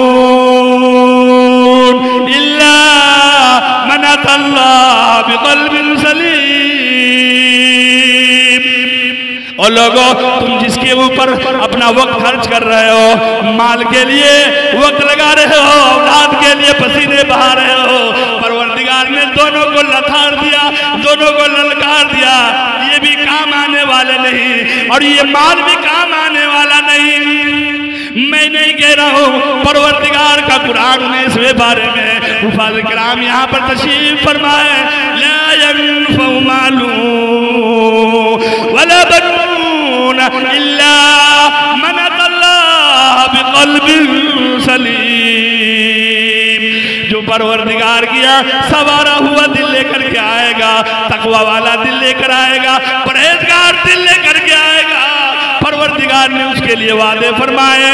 इल्ला मन अल्लाह बिक़ल्बिन सलीम। और लोगों, तुम जिसके ऊपर अपना वक्त खर्च कर रहे हो, माल के लिए वक्त लगा रहे हो, औलाद के लिए पसीने बहा रहे हो, परवरदिगार ने दोनों को लथार दिया, दोनों को ललकार दिया। ये भी काम आने वाले नहीं और ये माल भी काम आने वाला नहीं। मैं नहीं कह रहा हूँ, परवरदिगार का कुरान ने इसके बारे में हुफ़ाज़ किराम यहाँ पर तशरीफ़ फरमाए ला यनफ़उ मालू वला बनून इल्ला मन अल्लाह बिक़ल्बिन सलीम। जो परवरदिगार किया सवारा हुआ दिल लेकर के आएगा, तकवा वाला दिल लेकर आएगा, परहेजगार दिल लेकर के आएगा। परवरदिगार ने उसके लिए वादे फरमाए।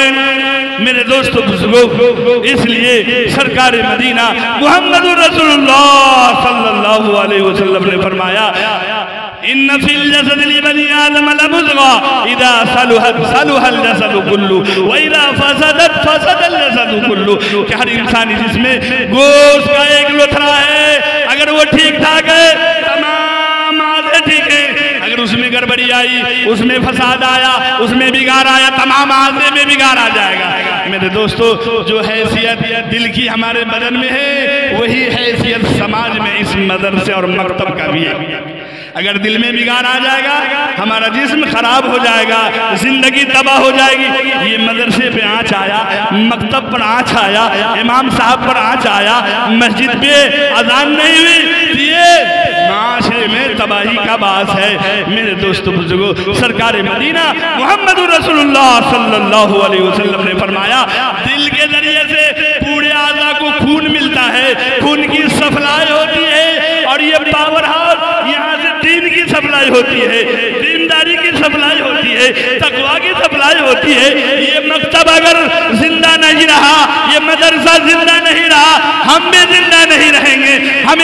मेरे दोस्तों बुजुर्गों, इसलिए सरकार मदीना मुहम्मदुर रसूलुल्लाह सल्लल्लाहु अलैहि वसल्लम ने फरमाया इन्न फिल जसद लिबनी आदम लमुज़ग़ा इज़ा सलुहत सलुहल जसदु कुल्लु व इज़ा फसदत फसदल जसदु कुल्लु। कि हर इंसानी जिसमें गोश्त का एक लोथड़ा है, अगर वो ठीक ठाक है तमाम आज़े ठीक है। अगर उसमें गड़बड़ी आई, उसमें फसाद आया, उसमें बिगाड़ आया, तमाम आज़े में बिगाड़ आ जाएगा। मेरे दोस्तों, जो हैसियत दिल की हमारे बदन में है, वही हैसियत समाज में इस मदरसे और मकतब का भी है। अगर दिल में बिगाड़ आ जाएगा, हमारा जिस्म खराब हो जाएगा, जिंदगी तबाह हो जाएगी। ये मदरसे पे आँच आया, मकतब पर आँच आया, इमाम साहब पर आँच आया, मस्जिद पे अजान नहीं हुई, ये माशरे में तबाही का बास है। मेरे दोस्तों बुजुर्गों, सरकार मदीना मुहम्मदुर रसूलुल्लाह सल्लल्लाहु अलैहि वसल्लम ने फरमाया दिल के जरिए से पूरे आज़ा को खून मिलता है, खून की सप्लाई होती है और ये पावर हाउस यहाँ से दीन की सप्लाई होती है, दीनदारी की सप्लाई होती है, तकवा की सप्लाई होती है। ये मकतब अगर जिंदा नहीं रहा, ये मदरसा जिंदा नहीं रहा, हम भी जिंदा नहीं रहेंगे, हम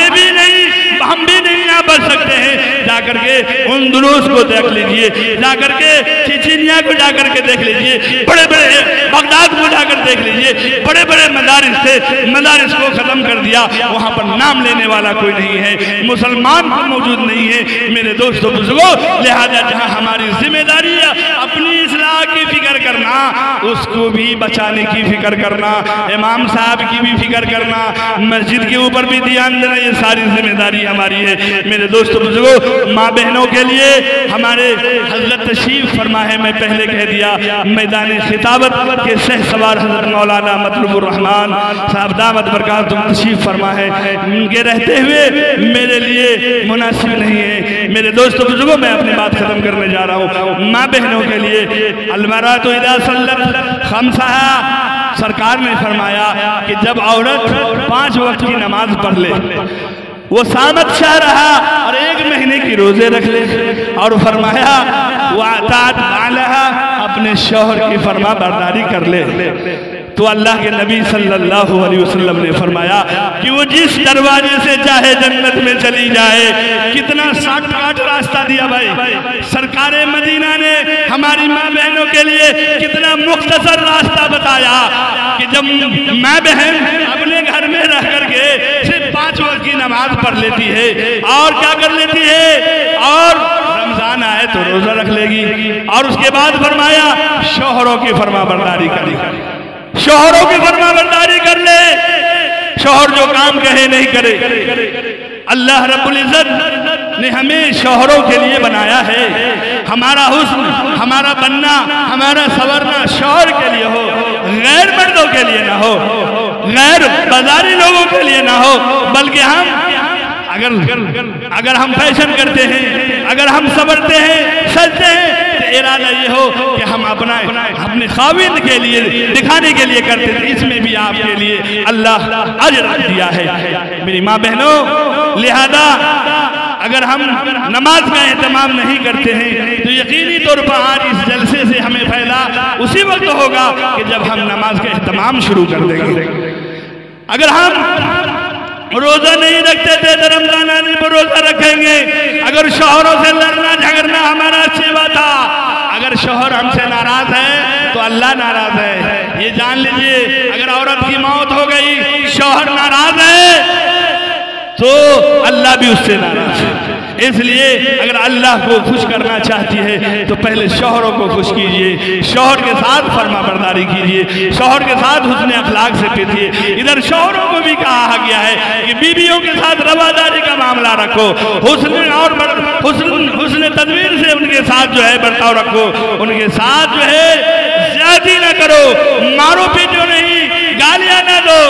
भी नहीं यहाँ बच सकते हैं। जाकर के उंदुलुस को देख लीजिए, जाकर के चिचिनिया को जाकर के देख लीजिए, बड़े बड़े बगदाद को जाकर देख लीजिए, बड़े बड़े मदारिस थे, मदारिस को खत्म कर दिया, वहाँ पर नाम लेने वाला कोई नहीं है, मुसलमान को मौजूद नहीं है। मेरे दोस्तों बुजुर्गों, लिहाजा जहाँ हमारी जिम्मेदारी है अपनी इस्लाह की फिक्र करना, उसको भी बचाने की फिक्र करना, इमाम साहब की भी फिक्र करना, मस्जिद के ऊपर भी ध्यान देना, ये सारी जिम्मेदारी हमारी है। मेरे दोस्तों बुजुर्गों, माँ बहनों के लिए हमारे हजरत तशरीफ फरमा है, मैं पहले कह दिया, मैदान खिताबत के शह सवार हजरत मौलाना मतलुबुर रहमान साहब दामत बरकातुहुम तशरीफ फरमा है। उनके रहते हुए मेरे लिए मुनासिब नहीं है। मेरे दोस्तों बुजुर्गों, मैं अपनी बात खत्म करने जा रहा हूँ। माँ बहनों के लिए अलमरातु इज़ा सल्लत खम्सहा, सरकार ने फरमाया कि जब औरत 5 वक्त की नमाज पढ़ ले, वो सामत शाह रहा और 1 महीने की रोजे रख ले, और फरमाया वातात बालहा, अपने शौहर की फरमा बरदारी कर ले। तो अल्लाह के नबी सल्लल्लाहु अलैहि वसल्लम ने फरमाया कि वो जिस दरवाजे से चाहे जन्नत में चली जाए। कितना शॉर्टकट रास्ता दिया भाई सरकारे मदीना ने हमारी माँ बहनों के लिए, कितना मुख्तसर रास्ता बताया कि जब माँ बहन अपने घर में रह करके सिर्फ 5 वक्त की नमाज पढ़ लेती है और क्या कर लेती है, और रमजान आए तो रोजा रख लेगी, और उसके बाद फरमाया शौहरों की फरमाबरदारी करेगी, शौहरों की फरमाबरदारी कर ले, शौहर जो काम कहे नहीं करे। अल्लाह रब्बुल इज्जत ने हमें शौहरों के लिए बनाया है। हमारा हुस्न, हमारा बनना, हमारा संवरना शौहर के लिए हो, गैर मर्दों के लिए ना हो, गैर बाजारी लोगों के लिए ना हो, बल्कि हम अगर हम फैशन करते हैं, अगर हम संवरते हैं, सजते हैं, तो इरादा ये हो कि हम अपने खाविंद के लिए दिखाने के लिए करते थे। इसमें भी आपके लिए अल्लाह अजर दिया है मेरी माँ बहनों। लिहाजा अगर हम नमाज का एहतमाम नहीं करते हैं तो यकीनी तौर पर आज इस जलसे से हमें फायदा उसी वक्त होगा कि जब हम नमाज का एहतमाम शुरू कर देंगे। अगर हम रोजा नहीं रखते थे तो रमजान आने पर रोजा रखेंगे। अगर शौहरों से लड़ना झगड़ना हमारा सेवा था, अगर शौहर हमसे नाराज है तो अल्लाह नाराज है, ये जान लीजिए। अगर औरत की मौत हो गई, शौहर नाराज है तो अल्लाह भी उससे नाराज है। इसलिए अगर अल्लाह को खुश करना चाहती है तो पहले शौहरों को खुश कीजिए, शौहर के साथ फरमाबरदारी कीजिए, शौहर के साथ हुस्न अखलाक से पेटिए। इधर शौहरों को भी कहा गया है कि बीवियों के साथ रवादारी का मामला रखो, हुस्न तदबीर से उनके साथ जो है बर्ताव रखो, उनके साथ जो है ज्यादती ना करो, मारो पीटो नहीं, गालियां ना दो,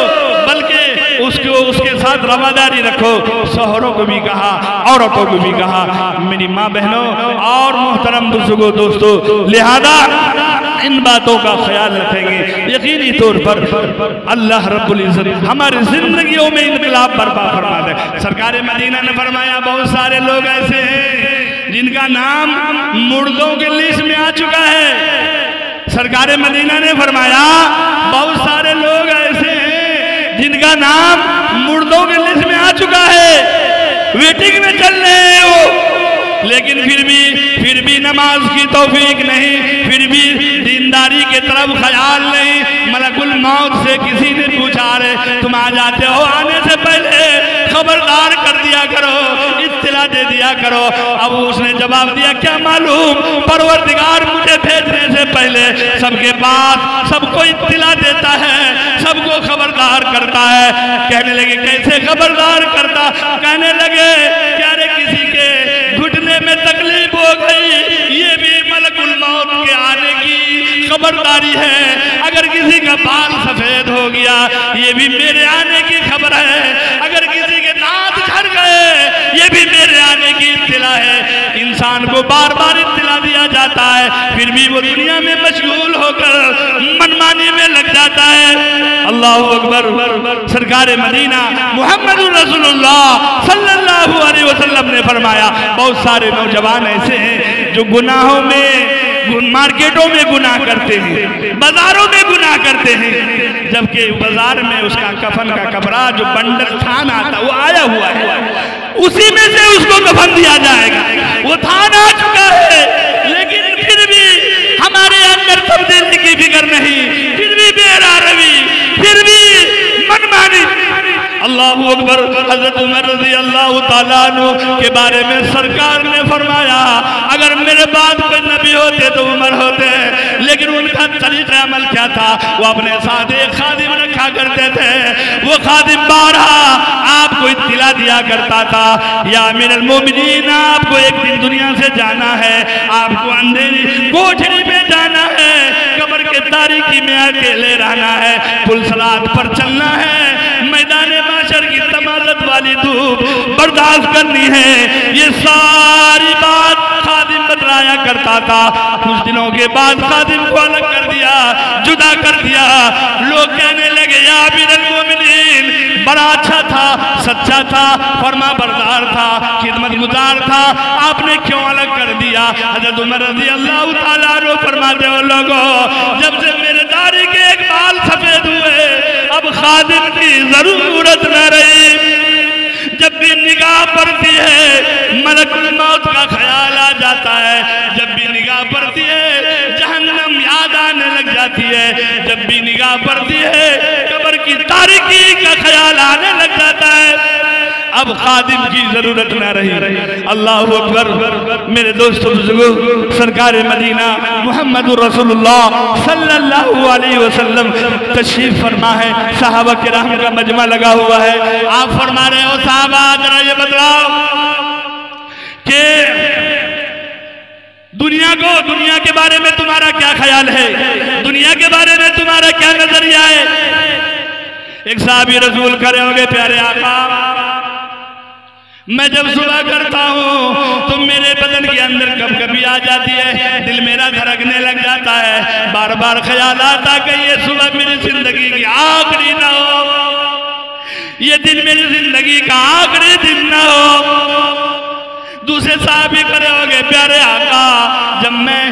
बल्कि उसके साथ रवादारी रखो। शौहरों को भी कहा, औरतों को भी कहा। मेरी माँ बहनों और मोहतरम बुजुर्गों दोस्तों, लिहाजा इन बातों का ख्याल रखेंगे। यकीनी तौर पर अल्लाह रब्बुल इज्जत हमारी जिंदगियों में इनकलाब बर्पा फरमा दे। सरकार मदीना ने फरमाया बहुत सारे लोग ऐसे हैं जिनका नाम मुर्दों की लिस्ट में आ चुका है। सरकार मदीना ने फरमाया बहुत सारे लोग ऐसे हैं जिनका नाम मुर्दों की लिस्ट में आ चुका है, वेटिंग में चल रहे हैं वो, लेकिन फिर भी नमाज की तौफीक नहीं, फिर भी दीनदारी के तरफ ख्याल नहीं। मलकुल मौत से किसी ने पूछा रे तुम आ जाते हो, आने से पहले खबरदार कर दिया करो, इत्तला दे दिया करो। अब उसने जवाब दिया क्या मालूम, परवरदिगार मुझे भेजने से पहले सबके पास सबको इत्तला देता है, सबको खबरदार करता है। कहने लगे कैसे खबरदार करता, कहने लगे क्या रे किसी के घुटने में तकलीफ हो गई, ये भी मलकुल मौत के आने की खबरदारी है। अगर किसी का बाल सफेद हो गया, ये भी मेरे आने की खबर है। अगर किसी के दांत झड़ गए, ये भी मेरे आने की इत्तला है। इंसान को बार बार इत्तला दिया जाता है, फिर भी वो दुनिया में मशगूल होकर मनमानी में लग जाता है। अल्लाहु अकबर। सरकार मदीना मुहम्मदुर रसूलुल्लाह सल्लल्लाहु अलैहि वसल्लम ने फरमाया बहुत सारे नौजवान ऐसे हैं जो गुनाहों में, मार्केटों में गुनाह करते हैं, बाजारों में गुनाह करते हैं, जबकि बाजार में उसका कफन का कपड़ा जो बंडल थान आता वो आया हुआ है, उसी में से उसको कफन दिया जाएगा। वो थान आ चुका है, लेकिन फिर भी हमारे अंदर तब्दीली की फिक्र नहीं, फिर भी बेरारवी, फिर भी मनमानी। अल्लाहु अकबर। हजरत उमर रज़ी अल्लाह ताला अन्हु के बारे में सरकार ने फरमाया अगर मेरे बाद कोई नबी होते तो उमर होते, लेकिन उनका तरीका अमल क्या था, वो अपने साथ एक खादिम रखा करते थे। वो खादिम बारहा आपको इत्तिला दिया करता था या अमीरुल मोमिनीन आपको एक दिन दुनिया से जाना है, आपको अंधेरी कोठरी में जाना है, कब्र के तारीकी में अकेले रहना है, पुलसरात पर चलना है, मैदान माशर की तमालत वाली धूप बर्दाश्त करनी है। ये सारी बात खादिम बतलाया करता था। कुछ दिनों के बाद खादिम को अलग कर दिया, जुदा कर दिया। लोग कहने लगे या अमीरुल मोमिनीन बड़ा अच्छा था, सच्चा था, फरमा बरदार था, खिदमत गुजार था, आपने क्यों अलग कर दिया। हज़रत उमर रज़ी अल्लाह ताला अन्हु फरमाते हो लोगों जब से मेरे दाढ़ी के एक बाल सफेद हुए, अब खादिम की जरूरत न रही। जब भी निगाह पड़ती है मलकुल मौत का ख्याल आ जाता है, जब भी निगाह पड़ती है जहन्नम याद आने लग जाती है, जब भी निगाह पड़ती है कब्र की तारीकी का ख्याल आने लग जाता है। अब खादिम की जरूरत ना रही। अल्लाह अकबर। मेरे दोस्तों बुजुर्गों, सरकार मदीना मुहम्मदुर रसूलुल्लाह सल्लल्लाहु अलैहि वसल्लम तशरीफ फरमा है, सहाबा किराम का मजमा लगा हुआ है। आप फरमा रहे हो सहाबा जरा ये बतलाओ कि दुनिया के बारे में तुम्हारा क्या ख्याल है, दुनिया के बारे में तुम्हारा क्या नजरिया है। एक साहबी रसूल करे होंगे, प्यारे आका मैं जब सुबह करता हूँ तो मेरे बदन के अंदर कभी आ जाती है, दिल मेरा धड़कने लग जाता है, बार बार ख्याल आता कि ये सुबह मेरी जिंदगी की आखिरी ना हो, ये दिन मेरी जिंदगी का आखिरी दिन ना हो। दूसरे साहब भी खड़े हो गए, प्यारे आका जब मैं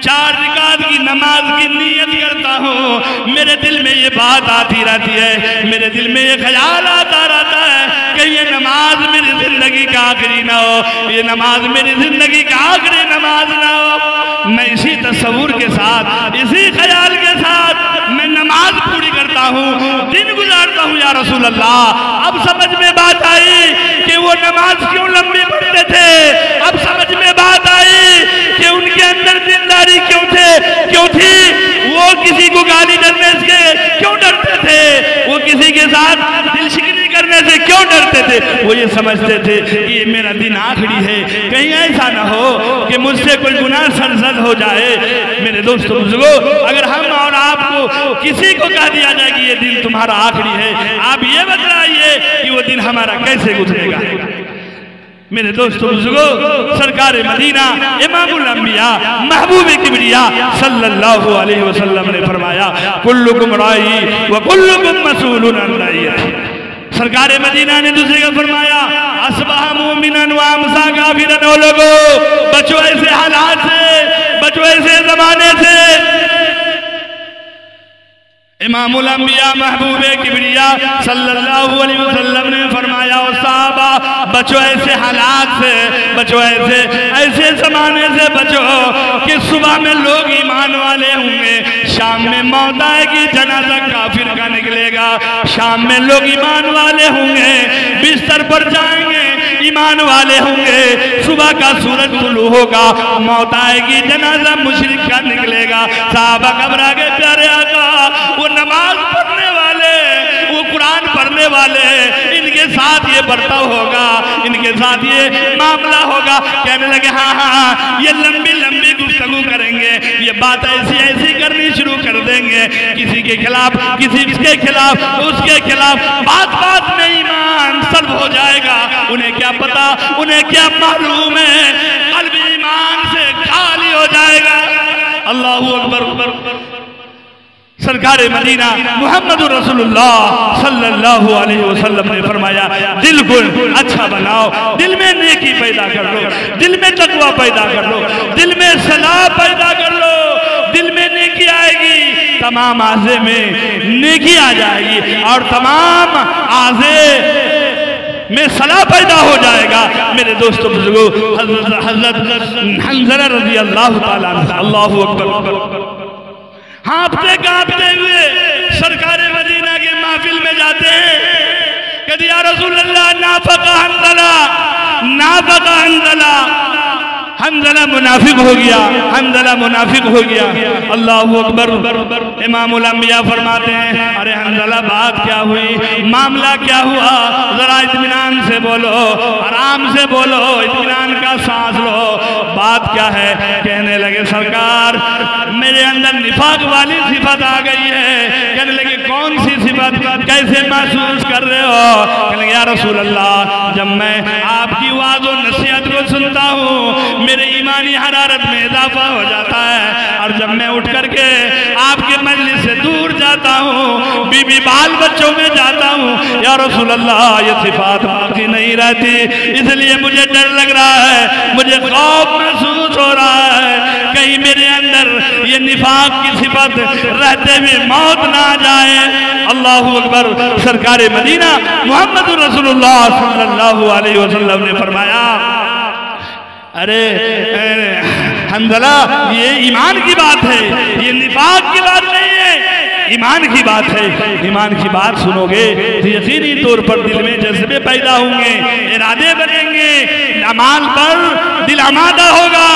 4 रिकात की नमाज की नीयत करता हूँ मेरे दिल में ये बात आती रहती है, मेरे दिल में ये ख्याल आता रहता है कि ये नमाज मेरी जिंदगी का आखिरी ना हो, ये नमाज मेरी जिंदगी का आखिरी नमाज ना हो। मैं इसी तस्वुर के साथ, इसी ख्याल के साथ मैं नमाज पूरी करता हूँ, दिन गुजारता हूँ या रसूल अल्लाह। अब समझ में बात आई कि वो नमाज क्यों लंबी पढ़ते थे, अब समझ में बात आई कि उनके अंदर जिंदारी क्यों थी, वो किसी को गाली देने से क्यों डरते थे, वो किसी के साथ दिल शिकनी करने से क्यों डरते थे। वो ये समझते थे कि ये मेरा दिन आखिरी है, कहीं ऐसा ना हो कि मुझसे कोई गुनाह सरजद हो जाए। मेरे दोस्तों बुजुर्गों, अगर हम और आपको किसी को कह दिया जाए कि ये दिन तुम्हारा आखिरी है, आप ये बताइए कि वो दिन हमारा कैसे गुजरेगा। मेरे दोस्तों बुजुर्गों, सरकार मदीना इमामुल अंबिया महबूब किबरिया सल्लल्लाहु अलैहि वसल्लम ने फरमाया कुल्लुकुम राई व कुल्लुकुम मसूलुन अन रइयतिही। सरकार मदीना ने दूसरे का फरमाया असबाह मुमिनन व अमसा काफिरन। ओ लोगो, बचो ऐसे हालात से, बचो ऐसे जमाने से। इमामुल अंबिया महबूब किबरिया सल्लल्लाहु अलैहि वसल्लम ने फरमाया ओ साहबा, बचो ऐसे हालात से, बचो ऐसे जमाने से बचो कि सुबह में लोग ईमान वाले होंगे, शाम में मौत आएगी जनाजा काफिर का निकलेगा। शाम में लोग ईमान वाले होंगे, बिस्तर पर जाएंगे, ईमान वाले होंगे, सुबह का सूरज तुलू होगा, मौत आएगी जनाजा मुशरिक का निकलेगा। साहबा घबरा गए, प्यारे आका वो नमाज पढ़ने वाले, वो कुरान पढ़ने वाले, इनके साथ ये बर्ताव होगा, इनके साथ ये मामला होगा। कहने लगे हाँ, ये लंबी लंबी गुफ्तगू करेंगे, ये बात ऐसी करनी शुरू कर देंगे, किसी के खिलाफ, किसी के खिलाफ, उसके खिलाफ, बात में ईमान सल्ब हो जाएगा। उन्हें क्या पता, उन्हें क्या मालूम है, कल्ब ईमान से खाली हो जाएगा। अल्लाहू अकबर। सरकार मदीना मुहम्मदुर रसूलुल्लाह सल्लल्लाहु अलैहि वसल्लम ने फरमाया दिल को अच्छा बनाओ, दिल में नेकी पैदा कर लो, दिल में तकवा पैदा कर लो, दिल में सलाह पैदा कर लो, दिल में नेकी आएगी, तमाम आज़े में नेकी आ जाएगी और तमाम आज़े में सलाह पैदा हो जाएगा। मेरे दोस्तों बुजुर्गों, हज़रत हंज़ला रज़ी अल्लाह ताला अन्हु, अल्लाहु अकबर, हाँफते कांपते हुए सरकार मदीना के महफिल में जाते हैं। कहते या रसूल अल्लाह नाफका हंज़ला, नाफका हंज़ला, हंज़ला मुनाफिक हो गया, हंज़ला मुनाफिक हो गया। अल्लाहु अकबर। इमामुल अंबिया फरमाते हैं अरे हंज़ला बात क्या हुई, मामला क्या हुआ, जरा इत्मीनान से बोलो, आराम से बोलो, इत्मीनान का सांस लो, बात क्या है। कहने लगे सरकार मेरे अंदर निफाक वाली सिफत आ गई है। कहने लगे कौन सी सिफत, कैसे महसूस कर रहे हो। कहने लगे या रसूल अल्लाह जब मैं आपकी वाज़ और नसीहत को सुनता हूँ मेरे ईमानी हरारत में इजाफा हो जाता है, और जब मैं उठ करके आपके मजलिस से दूर जाता हूँ, बीबी बाल बच्चों में जाता हूँ, या रसूल अल्लाह ये सिफात बाकी नहीं रहती, इसलिए मुझे डर लग रहा है, मुझे खौफ महसूस हो रहा है, कहीं मेरे अंदर ये निफाक की सिफत खिदमत रहते हुए मौत ना आ जाए। अल्लाहु अकबर। सरकार मदीना मोहम्मद रसूलुल्लाह सल्लल्लाहु अलैहि वसल्लम ने फरमाया, अरे हंज़ला, ये ईमान की बात है, ये निफाक की बात नहीं है, ईमान की बात है। ईमान की बात सुनोगे तो यकीनी तौर पर दिल में जज्बे पैदा होंगे, इरादे बनेंगे, अमाल पर दिल आमादा होगा,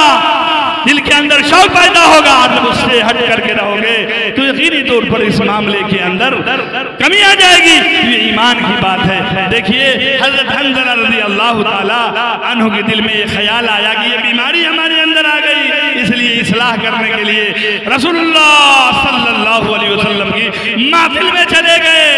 दिल के अंदर शौक पैदा होगा। जब उससे हट करके रहोगे तो यकीनी तौर पर इस मामले के अंदर कमी आ जाएगी। ये ईमान की बात है। देखिए हज़रत हंज़ला रज़ी अल्लाह ताला अन्हु के दिल में ये ख्याल आया कि ये बीमारी हमारे अंदर आ गई, इसलिए इस्लाह करने के लिए रसूलुल्लाह सल्लल्लाहु अलैहि वसल्लम की महफिल में चले गए।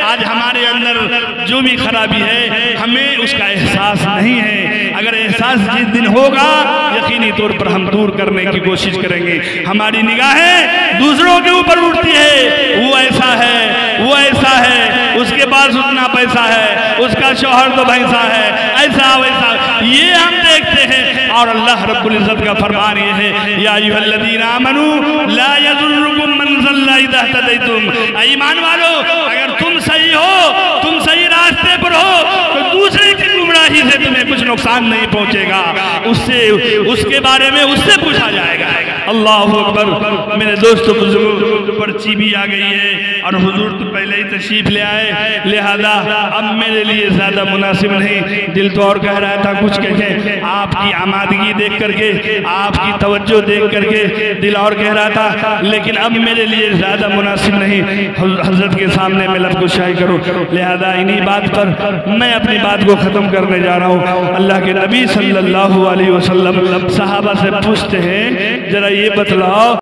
आज हमारे अंदर जो भी खराबी है हमें उसका एहसास नहीं है। अगर एहसास जिस दिन होगा यकीनी तौर पर हम दूर करने की कोशिश करेंगे। हमारी निगाहें दूसरों के ऊपर उठती है, वो ऐसा है, वो ऐसा है, उसके पास उतना पैसा है, उसका शौहर तो भैंसा है, ऐसा वैसा, ये हम देखते हैं। और अल्लाह रब्बुल इज्जत का फरमान ये है, या अय्युहल्लज़ीना आमनू ला यज़ुर्रुकुम मन ज़ल्ला इज़ा इह्तदैतुम। ईमान वालो, अगर तुम सही हो, तुम सही रास्ते पर हो, तो दूसरे की गुमराही से तुम्हें कुछ नुकसान नहीं पहुंचेगा। उससे उसके बारे में उससे पूछा जाएगा। अल्लाह अकबर। मेरे दोस्तों बुजुर्गों, पर्ची भी आ गई है और हुजूर तो पहले ही तशरीफ ले आए, लिहाजा अब मेरे लिए ज्यादा मुनासिब नहीं। दिल तो और कह रहा था कुछ कहें, आपकी आमादगी देख करके, आपकी तवज्जो देख करके दिल और कह रहा था, लेकिन अब मेरे लिए ज्यादा मुनासिब नहीं हजरत के सामने मैं लफ्ज़-ओ-शाही करूं। लिहाजा इन्हीं बात पर मैं अपनी बात को ख़त्म करने जा रहा हूँ। अल्लाह के नबी सल्लल्लाहु अलैहि वसल्लम सहाबा से पूछते हैं, जरा ये बतलाओ